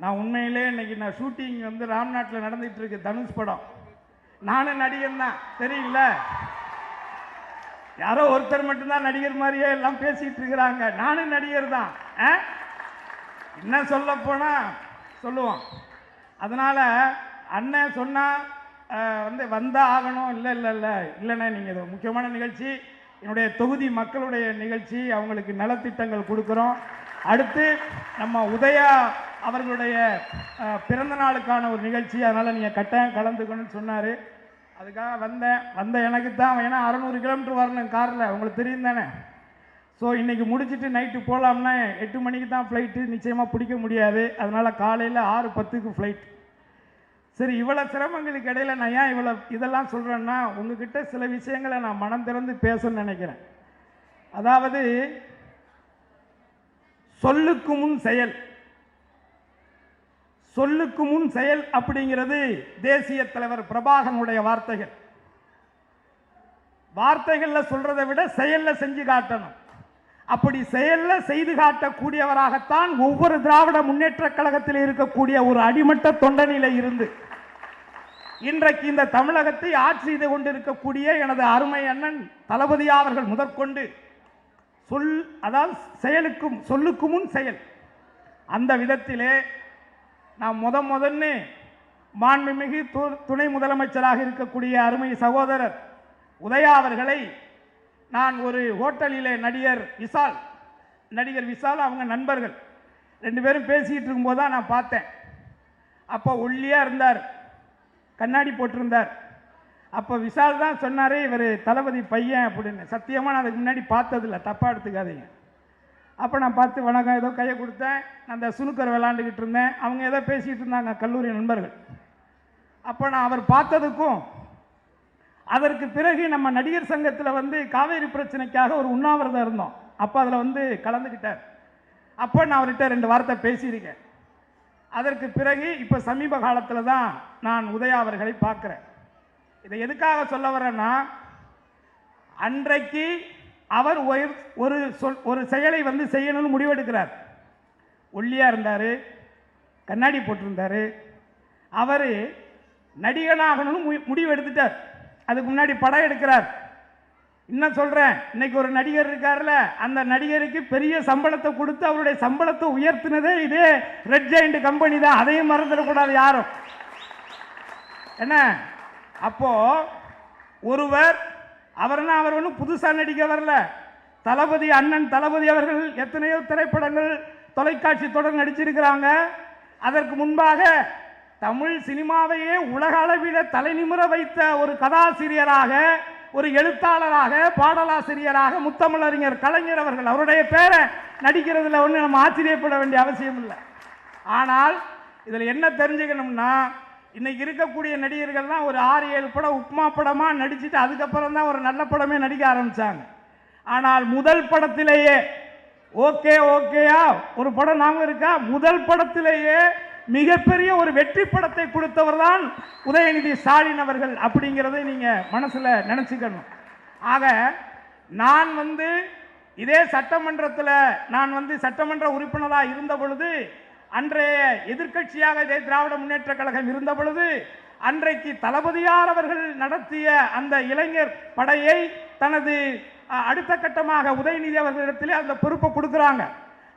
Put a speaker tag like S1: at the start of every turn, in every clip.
S1: நான் உண்மையிலே இன்னைக்கு நான் ஷூட்டிங் வந்து ராம்நாட்டில் நடந்துட்டு இருக்கு, தனுஷ் படம். நானும் நடிகர் தான், தெரியல. யாரோ ஒருத்தர் மட்டும்தான் நடிகர் மாதிரியே எல்லாம் பேசிட்டு இருக்கிறாங்க. நானும் நடிகர் தான். என்ன சொல்ல போனா சொல்லுவோம். அதனால அண்ணன் சொன்னா வந்து வந்தா ஆகணும். இல்லை இல்லை இல்லை இல்லைண்ணே, நீங்கள் இது முக்கியமான நிகழ்ச்சி, என்னுடைய தொகுதி மக்களுடைய நிகழ்ச்சி, அவங்களுக்கு நலத்திட்டங்கள் கொடுக்குறோம். அடுத்து நம்ம உதயா அவர்களுடைய பிறந்த நாளுக்கான ஒரு நிகழ்ச்சி, அதனால் நீங்கள் கட்டாயம் கலந்துக்கணும்னு சொன்னார். அதுக்காக வந்த எனக்கு தான், ஏன்னா 600 கிலோமீட்டர் வரணும் காரில், உங்களுக்கு தெரியும் தானே. ஸோ இன்றைக்கி முடிச்சுட்டு நைட்டு போகலாம்னா 8 மணிக்கு தான் ஃப்ளைட்டு, நிச்சயமாக பிடிக்க முடியாது. அதனால் காலையில் 6:10க்கு ஃப்ளைட். சரி, இவ்வளோ சிரமங்களுக்கு இடையில் நான் ஏன் இதெல்லாம் சொல்கிறேன்னா, உங்ககிட்ட சில விஷயங்களை நான் மனம் திறந்து பேசணும்னு நினைக்கிறேன். அதாவது சொல்லுக்கு முன் செயல், சொல்லுக்கு முன் செயல் அப்படிங்கிறது தேசிய தலைவர் பிரபாகரனுடைய வார்த்தைகள். வார்த்தைகள்ல சொல்றதை விட செயல்ல செஞ்சு காட்டணும். அப்படி செயல்ல செய்து காட்டக்கூடியவராகத்தான் ஒவ்வொரு திராவிட முன்னேற்ற கழகத்தில் இருக்கக்கூடிய ஒரு அடிமட்ட தொண்டனிலை இருந்து இன்றைக்கு இந்த தமிழகத்தை ஆட்சி செய்து கொண்டிருக்கக்கூடிய எனது அருமை அண்ணன் தளபதி அவர்கள் முதற்கொண்டு அதாவது செயலுக்கும் சொல்லுக்கு முன் செயல். அந்த விதத்திலே நான் முதன்னு மாண்புமிகு துணை முதலமைச்சராக இருக்கக்கூடிய அருமை சகோதரர் உதயா அவர்களை நான் ஒரு ஹோட்டலிலே நடிகர் விஷால் அவங்க நண்பர்கள் 2 பேரும் பேசிக்கிட்டு இருக்கும்போது தான் நான் பார்த்தேன். அப்போ ஒல்லியாக இருந்தார், கண்ணாடி போட்டிருந்தார். அப்போ விஷால் தான் சொன்னார், இவர் தளபதி பையன் அப்படின்னு. சத்தியமாக நான் அதுக்கு முன்னாடி பார்த்ததில்லை, தப்பாக எடுத்துக்காதீங்க. அப்போ நான் பார்த்து வணக்கம் ஏதோ கையை கொடுத்தேன். நான் அந்த சுனுக்கர் விளாண்டுக்கிட்டு இருந்தேன், அவங்க ஏதோ பேசிகிட்டு இருந்தாங்க, கல்லூரி நண்பர்கள். அப்போ நான் அவர் பார்த்ததுக்கும் அதற்கு பிறகு நம்ம நடிகர் சங்கத்தில் வந்து காவேரி பிரச்சனைக்காக ஒரு உண்ணாவிரதம் இருந்தோம். அப்போ அதில் வந்து கலந்துக்கிட்டார். அப்போ நான் அவர்கிட்ட 2 வார்த்தை பேசியிருக்கேன். அதற்கு பிறகு இப்போ சமீப காலத்தில் தான் நான் உதயா அவர்களை பார்க்குறேன். இதை எதுக்காக சொல்ல வரேன்னா, அன்றைக்கு அவர் ஒரு செயலை வந்து செய்யணும்னு முடிவெடுக்கிறார். ஒல்லியாக இருந்தார், கண்ணாடி போட்டிருந்தார். அவர் நடிகனாகணும்னு முடிவு எடுத்துட்டார். அதுக்கு முன்னாடி படம் எடுக்கிறார். இன்னும் சொல்கிறேன், இன்னைக்கு ஒரு நடிகர் இருக்கார்ல, அந்த நடிகருக்கு பெரிய சம்பளத்தை கொடுத்து அவருடைய சம்பளத்தை உயர்த்தினதே இதே ரெட் ஜெயண்ட் கம்பெனி தான். அதையும் மறந்துடக்கூடாது யாரும். என்ன அப்போ ஒருவர் அவர் ஒன்றும் புதுசாக நடிக்க வரல. தளபதி அண்ணன் தளபதி அவர்கள் எத்தனையோ திரைப்படங்கள் தொலைக்காட்சி தொடர் நடிச்சிருக்கிறாங்க. அதற்கு முன்பாக தமிழ் சினிமாவையே உலக அளவில் தலைநிமிர வைத்த ஒரு கதாசிரியராக, ஒரு எழுத்தாளராக, பாடலாசிரியராக முத்தமிழறிஞர் கலைஞர் அவர்கள். அவருடைய பேரை நடிக்கிறதுல ஒன்று நம்ம ஆச்சரியப்பட வேண்டிய அவசியம் இல்லை. ஆனால் இதில் என்ன தெரிஞ்சுக்கணும்னா, இன்னைக்கு இருக்கக்கூடிய நடிகர்கள்லாம் ஒரு 6-7 படம் உப்மா படமாக நடிச்சுட்டு அதுக்கப்புறம் தான் ஒரு நல்ல படமே நடிக்க ஆரம்பித்தாங்க. ஆனால் முதல் படத்திலேயே ஓகேயா ஒரு படம் நாம இருக்கா, முதல் படத்திலேயே மிகப்பெரிய ஒரு வெற்றி படத்தை கொடுத்தவர் தான் உதயநிதி ஸ்டாலின் அவர்கள். அப்படிங்கிறதை நீங்கள் மனசில் நினச்சிக்கணும். ஆக நான் வந்து இதே சட்டமன்றத்தில் நான் வந்து சட்டமன்ற உறுப்பினராக இருந்த பொழுது, அன்றைய எதிர்க்கட்சியாக இதே திராவிட முன்னேற்ற கழகம் இருந்த பொழுது, அன்றைக்கு தளபதியார் அவர்கள் நடத்திய அந்த இளைஞர் படையை தனது அடுத்த கட்டமாக உதயநிதி அவர்களிடத்திலே அந்த பொறுப்பை கொடுக்குறாங்க.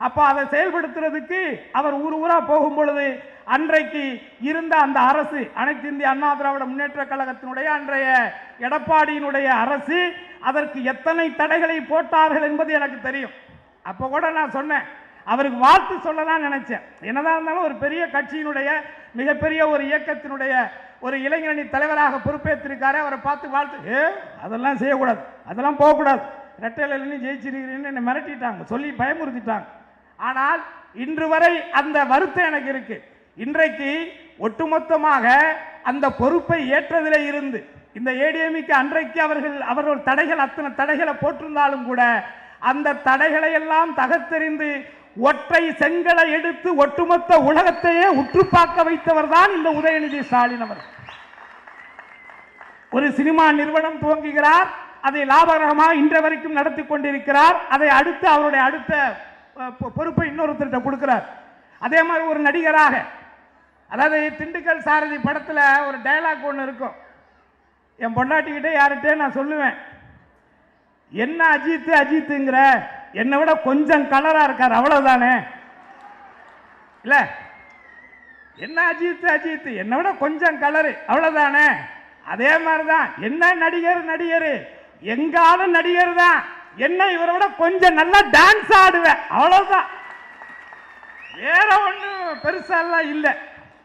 S1: அப்போ அதை செயல்படுத்துறதுக்கு அவர் ஊராக போகும் பொழுது, அன்றைக்கு இருந்த அந்த அரசு, அனைத்து இந்திய அண்ணா திராவிட முன்னேற்ற கழகத்தினுடைய அன்றைய எடப்பாடியினுடைய அரசு அதற்கு எத்தனை தடைகளை போட்டார்கள் என்பது எனக்கு தெரியும். அப்போ கூட நான் சொன்னேன், அவருக்கு வாழ்த்து சொல்லலாம் நினைச்சேன். என்னதான் இருந்தாலும் ஒரு பெரிய கட்சியினுடைய மிகப்பெரிய ஒரு இயக்கத்தினுடைய ஒரு இளைஞரணி தலைவராக பொறுப்பேற்றிருக்காரு, அவரை பார்த்து வாழ்த்து அதெல்லாம் செய்யக்கூடாது, அதெல்லாம் போகக்கூடாது, ரெட்டையில ஜெயிச்சிருக்கிறீன்னு என்னை மிரட்டிட்டாங்க, சொல்லி பயமுறுத்திட்டாங்க. ஆனால் இன்று வரை அந்த வருத்தம் எனக்கு இருக்கு. இன்றைக்கு ஒட்டுமொத்தமாக அந்த பொறுப்பை ஏற்றதிலே இருந்து இந்த ஏடிஎம்க்கு அன்றைக்கு அவர்கள் தடைகள், அத்தனை தடைகளை போட்டிருந்தாலும் கூட அந்த தடைகளை எல்லாம் தகர்த்தெறிந்து ஒற்றை செங்கலை எடுத்து ஒட்டுமொத்த உலகத்தையே உற்று பார்க்க வைத்தவர் தான் இந்த உதயநிதி ஸ்டாலின் அவர்கள். ஒரு சினிமா நிறுவனம் துவங்குகிறார், அதை லாபகரமாக இன்று வரைக்கும் நடத்தி கொண்டிருக்கிறார். அதை அடுத்து அவருடைய அடுத்த பொறுப்பை இன்னொருத்தர்கிட்ட கொடுக்கிறார். அதே மாதிரி ஒரு நடிகராக, அதாவது திண்டுக்கல் சாரதி படத்தில் ஒரு டயலாக் ஒன்று இருக்கும். என் பொண்டாட்டிக்கிட்டே யார்கிட்டே நான் சொல்லுவேன், என்ன அஜித்து அஜித்துங்கிற, என்னை விட கொஞ்சம் கலரா இருக்கார் அவ்வளவுதானே, இல்ல என்ன அஜித்து அஜித்து என்னை விட கொஞ்சம் கலரு அவ்வளவுதானே. அதே மாதிரிதான் என்ன நடிகர் நடிகர் எங்காலும் நடிகர் தான், என்ன இவரை விட கொஞ்சம் நல்லா டான்ஸ் ஆடுவேன் அவ்வளவுதான், வேற ஒன்றும் பெருசாலாம் இல்லை.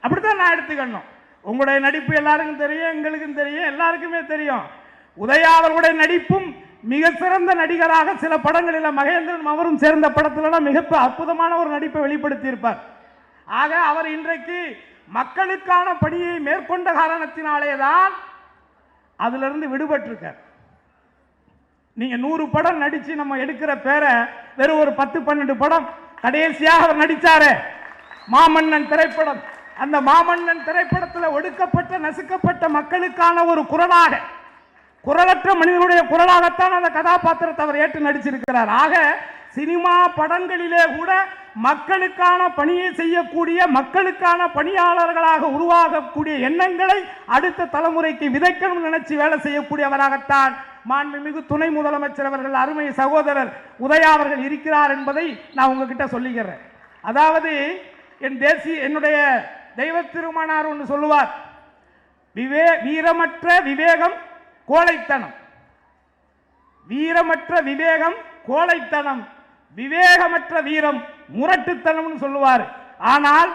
S1: அப்படித்தான் நான் எடுத்துக்கணும். உங்களுடைய நடிப்பு எல்லாருக்கும் தெரியும், எங்களுக்கும் தெரியும், எல்லாருக்குமே தெரியும். உதயா அவர்களுடைய நடிப்பும் மிக சிறந்த நடிகராக சில படங்களில் மகேந்திரன் அவரும் சேர்ந்த படத்துல மிக அற்புதமான ஒரு நடிப்பை வெளிப்படுத்தி இருப்பார். ஆக அவர் இன்றைக்கு மக்களுக்கான பணியை மேற்கொண்ட காரணத்தினாலேதான் அதிலிருந்து விடுபட்டிருக்கார். நீங்க 100 படம் நடிச்சு நம்ம எடுக்கிற பேரை வெறும் ஒரு 10-12 படம், கடைசியாக அவர் நடிச்சாரு மாமன்னன் திரைப்படம். அந்த மாமன்னன் திரைப்படத்தில் ஒடுக்கப்பட்ட நசுக்கப்பட்ட மக்களுக்கான ஒரு குரலாக, குரலற்ற மனிதனுடைய குரலாகத்தான் அந்த கதாபாத்திரத்தை அவர் ஏற்று நடிச்சிருக்கிறார். ஆக சினிமா படங்களிலே கூட மக்களுக்கான பணியை செய்யக்கூடிய, மக்களுக்கான பணியாளர்களாக உருவாகக்கூடிய எண்ணங்களை அடுத்த தலைமுறைக்கு விதைக்கணும் நினைச்சு வேலை செய்யக்கூடியவராகத்தான் மாண்புமிகு துணை முதலமைச்சர் அவர்கள், அருமை சகோதரர் உதயா அவர்கள் இருக்கிறார் என்பதை நான் உங்ககிட்ட சொல்லிக்கிறேன். அதாவது என்னுடைய தெய்வ திருமணார் ஒன்று சொல்லுவார், வீரமற்ற விவேகம் கோழைத்தனம், வீரமற்ற விவேகம் கோழைத்தனம், விவேகமற்ற வீரம் முரட்டுத்தனம் சொல்லுவார். ஆனால்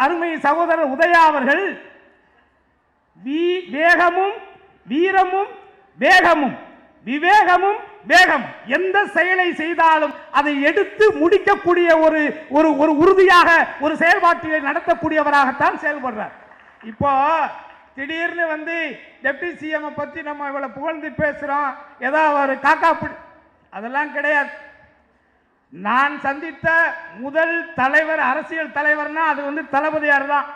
S1: அருமை சகோதரர் உதயா அவர்கள் வேகமும் வீரமும் வேகமும் விவேகமும் வேகம் எந்த செயலை செய்தாலும் அதை எடுத்து முடிக்கக்கூடிய ஒரு ஒரு ஒரு உறுதியாக ஒரு செயல்பாட்டினை நடத்தக்கூடியவராகத்தான் செயல்படுறார். இப்போ திடீர்னு வந்து டெப்டி சிஎம் பத்தி நம்ம இவ்வளவு புகழ்ந்து பேசுறோம், ஏதாவது ஒரு காக்கா அதெல்லாம் கிடையாது. நான் சந்தித்த முதல் தலைவர், அரசியல் தலைவர்னா அது வந்து தளபதியார் தான்.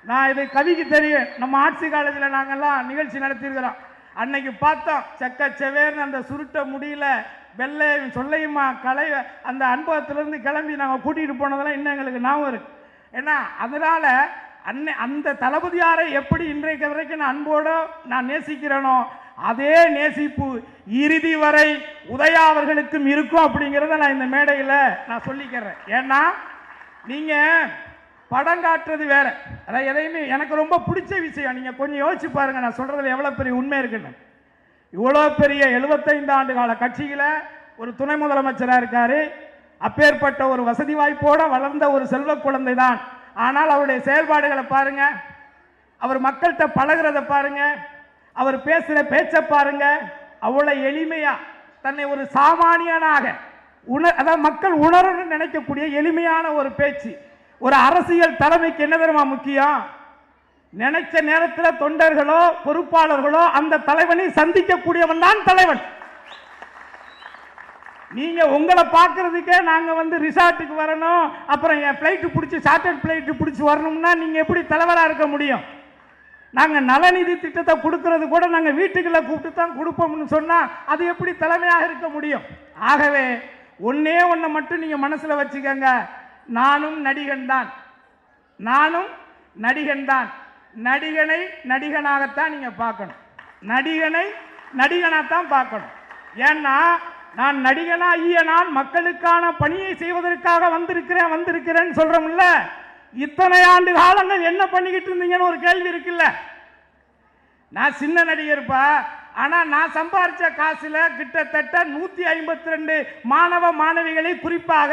S1: நான் இது கவிக்கு தெரியும், நம்ம ஆர்ட்சி காலேஜில் நாங்கெல்லாம் நிகழ்ச்சி நடத்தியிருக்கிறோம். அன்னைக்கு பார்த்தோம் செக்க செவேர்னு அந்த சுருட்ட முடியல வெள்ளை சொல்லையுமா கலை அந்த அனுபவத்திலிருந்து கிளம்பி நாங்கள் கூட்டிகிட்டு போனதெல்லாம் இன்னும் எங்களுக்கு ஞாபகம் இருக்கு. ஏன்னா அதனால அந்த தளபதியாரை எப்படி இன்றைக்கு வரைக்கும் நான் அன்போடு நான் நேசிக்கிறேனோ அதே நேசிப்பு இறுதி வரை உதயா அவர்களுக்கும் இருக்கும் அப்படிங்கிறத நான் இந்த மேடையில் நான் சொல்லிக்கிறேன். ஏன்னா நீங்க படம் காட்டுறது வேற, அதாவது எதையுமே எனக்கு ரொம்ப பிடிச்ச விஷயம். நீங்க கொஞ்சம் யோசிச்சு பாருங்க, நான் சொல்றதுல எவ்வளவு பெரிய உண்மை இருக்குன்னு. இவ்வளவு பெரிய 75 ஆண்டு கால கட்சியில ஒரு துணை முதலமைச்சராக இருக்காரு. அப்பேற்பட்ட ஒரு வசதி வாய்ப்போட வளர்ந்த ஒரு செல்வ குழந்தை தான். ஆனால் அவருடைய செயல்பாடுகளை பாருங்க, அவர் மக்கள்கிட்ட பழகிறத பாருங்க, அவர் பேசுற பேச்ச பாருங்க, அவ்வளவு எளிமையா தன்னை ஒரு சாமானியனாக அதாவது மக்கள் உணரணும்னு நினைக்கக்கூடிய எளிமையான ஒரு பேச்சு. ஒரு அரசியல் தலைமைக்கு என்ன தெரியுமா முக்கியம்? நினைச்ச நேரத்தில் தொண்டர்களோ பொறுப்பாளர்களோ அந்த தலைவனை சந்திக்கக்கூடியவன் தான் தலைவன். நீங்க உங்களை பார்க்கறதுக்கே நாங்க வந்து ரிசார்ட்டுக்கு வரணும், அப்புறம் என் பிளைட் பிடிச்சி சார்ட்டர்ட் பிளைட் பிடிச்சி வரணும்னா நீங்க எப்படி தலைவரா இருக்க முடியும்? நாங்க நலநிதி திட்டத்தை கொடுக்கறது கூட நாங்க வீட்டுக்குள்ள கூப்பிட்டு தான் கொடுப்போம்னு சொன்னா அது எப்படி தலைமையாக இருக்க முடியும்? ஆகவே ஒன்னே ஒன்றை மட்டும் நீங்க மனசுல வச்சுக்கங்க, நானும் நடிகன் தான், நானும் நடிகன் தான். நடிகனை நடிகனாகத்தான் நீங்க பார்க்கணும், நடிகனை நடிகனாகத்தான் பார்க்கணும். ஏன்னா நான் நடிகனாகிய நான் மக்களுக்கான பணியை செய்வதற்காக வந்திருக்கிறேன் சொல்றோம்ல. இத்தனை ஆண்டு காலங்கள் என்ன பண்ணிக்கிட்டு இருந்தீங்கன்னு ஒரு கேள்வி இருக்குல்ல. நான் சின்ன நடிகர்ப்பா, ஆனா நான் சம்பாரிச்ச காசுல கிட்டத்தட்ட 152 மாணவ மாணவிகளை, குறிப்பாக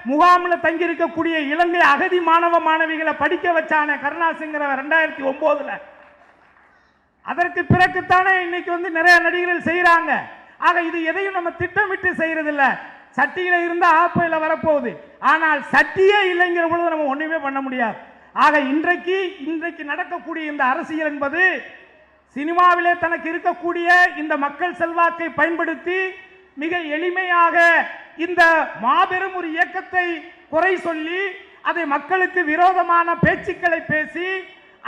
S1: முகாமில் தங்கி இருக்கக்கூடிய இலங்கை அகதி மாணவ மாணவிகளை படிக்க வச்சானே கருணாசிங்கிற 2009. அதற்கு பிறகுத்தானே இன்னைக்கு வந்து நிறைய நடிகர்கள் செய்யறாங்க. ஆக இது எதையும் நம்ம திட்டமிட்டு செய்யறது இல்ல. சட்டியில இருந்தா ஆப்பையில வரப்போகுது, ஆனால் சட்டியே இல்லைங்கிற பொழுது நம்ம ஒண்ணுமே பண்ண முடியாது. ஆக இன்றைக்கு நடக்கக்கூடிய இந்த அரசியல் என்பது சினிமாவிலே தனக்கு இருக்கக்கூடிய இந்த மக்கள் செல்வாக்கை பயன்படுத்தி மிக எளிமையாக இந்த மாபெரும் ஒரு இயக்கத்தை குறை சொல்லி அதை மக்களுக்கு விரோதமான பேச்சுக்களை பேசி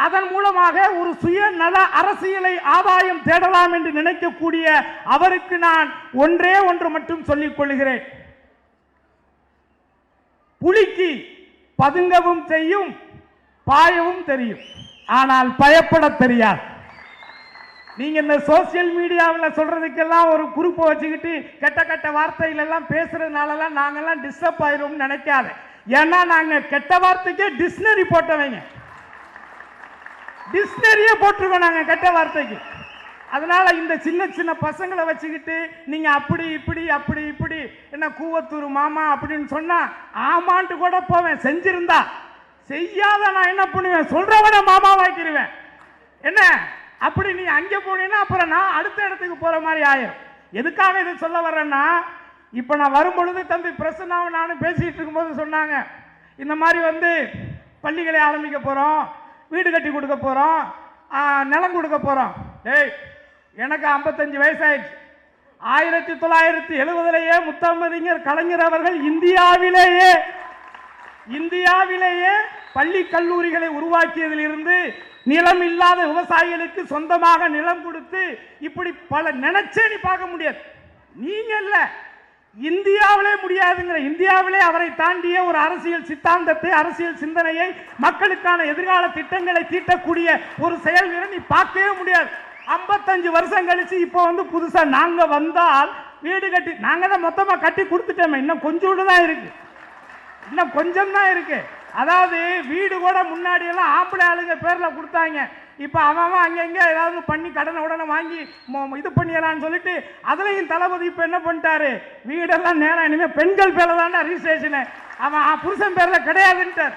S1: அதன் மூலமாக ஒரு சுயநல அரசியலை ஆதாயம் தேடலாம் என்று நினைக்கக்கூடிய அவருக்கு நான் ஒன்று மட்டும் சொல்லிக் கொள்கிறேன். புலிக்கு பதுங்கவும் செய்யும், பாயவும் தெரியும், ஆனால் பயப்பட தெரியாது. நீங்க இந்த சோசியல் மீடியாவில் சொல்றதுக்கெல்லாம் ஒரு குரூப்பை வச்சுக்கிட்டு கெட்ட கெட்ட வார்த்தைகள் எல்லாம் பேசுறதுனாலலாம் நாங்கெல்லாம் டிஸ்டர்ப் ஆயிரும் நினைக்காது. ஏன்னா நாங்க கெட்ட வார்த்தைக்கே டிக்ஷனரி போட்டவங்க, டிக்ஷனரியே போட்டிருக்கோம் நாங்க கெட்ட வார்த்தைக்கு. அதனால இந்த சின்ன சின்ன பசங்களை வச்சுக்கிட்டு நீங்க அப்படி இப்படி அப்படி இப்படி என்ன கூவத்தூர் மாமா அப்படின்னு சொன்னா ஆமான்ட்டு கூட போவேன். செஞ்சிருந்தா செய்யாத நான் என்ன பண்ணுவேன், சொல்றவன மாமா வாக்கிடுவேன். என்ன அப்படி நீ அங்கே போனீங்கன்னா அப்புறம் நான் அடுத்த இடத்துக்கு போற மாதிரி ஆயிரும். எதுக்காக இதை சொல்ல வர்றேன்னா, இப்போ நான் வரும்பொழுது தம்பி பிரசன்னாவும் நானும் பேசிட்டு இருக்கும்போது சொன்னாங்க, இந்த மாதிரி வந்து பள்ளிகளை ஆரம்பிக்க போறோம், வீடு கட்டி கொடுக்க போறோம், நிலம் கொடுக்க போறோம். டேய், எனக்கு 55 வயசாயிடுச்சு. 1970 முத்தமிழறிஞர் கலைஞர் அவர்கள் இந்தியாவிலேயே பள்ளி கல்லூரிகளை உருவாக்கியதிலிருந்து நிலம் இல்லாத விவசாயிகளுக்கு சொந்தமாக நிலம் கொடுத்து இப்படி பல நினைச்சே நீ பார்க்க முடியாது. நீங்க இல்ல, இந்தியாவிலே முடியாதுங்கிற, இந்தியாவிலே அவரை தாண்டிய ஒரு அரசியல் சித்தாந்தத்தை, அரசியல் சிந்தனையை, மக்களுக்கான எதிர்கால திட்டங்களை தீட்டக்கூடிய ஒரு செயல் வீரர் நீ பார்க்கவே முடியாது. 55 வருஷம் கழிச்சு இப்போ வந்து புதுசா நாங்க வந்தால் வீடு கட்டி, நாங்க தான் மொத்தமா கட்டி கொடுத்துட்டோமே, இன்னும் கொஞ்சோண்டு தான் இருக்கு, இன்னும் கொஞ்சம் தான் இருக்கு. அதாவது வீடு கூட முன்னாடி எல்லாம் ஆம்பளை ஆளுங்க பேர்ல கொடுத்தாங்க. இப்ப அவன் அங்கங்க ஏதாவது பண்ணி கடனை உடனே வாங்கி இது பண்ணிடலான்னு சொல்லிட்டு அதுலயும் தளபதி இப்ப என்ன பண்ணிட்டாரு, வீடெல்லாம் நேரம் இனிமே பெண்கள் பேர்ல தான் ரிஜிஸ்ட்ரேஷன், அவன் புருஷன் பேர்ல கிடையாதுன்ட்டார்.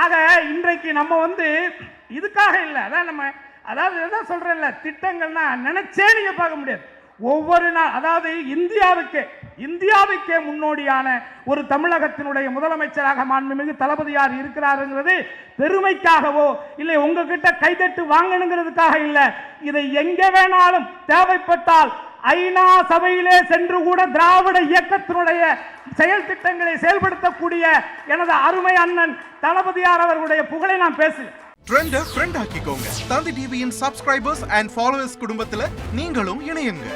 S1: ஆக இன்றைக்கு நம்ம வந்து இதுக்காக இல்லை, அதான் நம்ம அதாவது என்ன சொல்றேன்ல, திட்டங்கள்னா நினைச்சே நீங்க பார்க்க முடியாது. ஒவ்வொரு நாள் அதாவது இந்தியாவுக்கே முன்னோடியான ஒரு தமிழகத்தினுடைய முதலமைச்சராக மாண்புமிகு தளபதியார் இருக்கிறாருங்கிறது பெருமைக்காகவோ இல்லை உங்ககிட்ட கைதட்டு வாங்கணுங்கிறதுக்காக இல்லை. இதை எங்க வேணாலும் தேவைப்பட்டால் ஐநா சபையிலே சென்று கூட திராவிட இயக்கத்தினுடைய செயல் திட்டங்களை செயல்படுத்தக்கூடிய எனது அருமை அண்ணன் தளபதியார் அவர்களுடைய புகழை நான் பேசுகிறேன்.
S2: ட்ரெண்ட ஃப்ரெண்ட் ஆக்கிக்கோங்க. தந்தி டிவியின் சப்ஸ்கிரைபர்ஸ் அண்ட் ஃபாலோவர்ஸ் குடும்பத்துல நீங்களும் இணையுங்க.